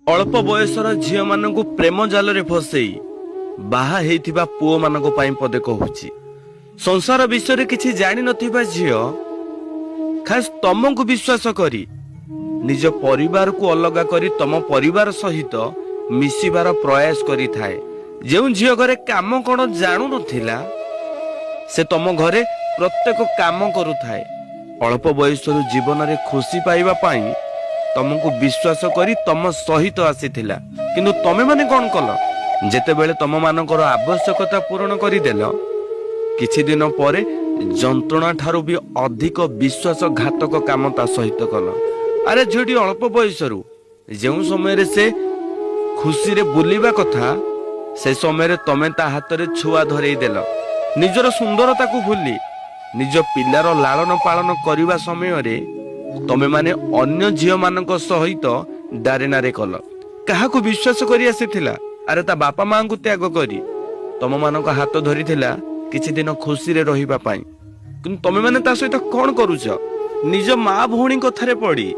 अल्प बयसर झील मान प्रेम जाल फसई बाहा हेइथिबा पुओ मानक पई पदे कहूची। संसार विषय किछि जानि नथिबा झील खास तमको विश्वास करी निज परिवार को अलग करी तम परिवार सहित मिसिबार प्रयास करी थाए। जेउ झील घरे काम कोन जानु नथिला से तम घरे प्रत्येक काम करू थाए। अल्प बयसर जीवन रे खुशी पाइबा पई तमको विश्वास करी तम सहित आसीथिला, किंतु तमे माने कोन कल जेते बेले तम मानकर आवश्यकता पूर्ण करी देलो किछि दिन परे जंत्रणा ठारू भी अधिक विश्वासघातक काम ता सहित कल। अरे झीटी अल्प बयसरू जेउ समय से खुशी रे बुलिबा कथा से समय तमे ता हाथ रे छुआ धरई देल। निजर सुंदरता को भूली निज पिलार लालन पालन करने समय रे तमे माने अन्य झील मानक सहित डारेनारे कल। काहाकू विश्वास करी आसीथिला। अरे ता बापा मां को त्याग करी तम मानक हाथ धरी थिला किछि दिन खुशी रे रहिबा पाई, किंतु तमे माने ता सहित कोन करूछ? निज मां भौणी कथारे पड़ी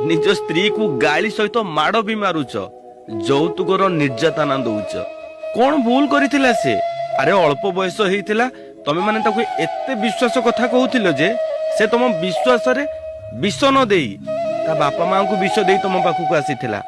निज स्त्री को गाली सहित माड़ भी मारुछ, जौतुकर निर्यातना दउछ। कोन भूल करिथिला से? अरे अल्प बयस हेइथिला तमे माने ताको एते विश्वास कथा कहूथिलो जे से तम विश्वास रे विष न देई ता बापा मां को विष देई तम पाखु को आसीथिला।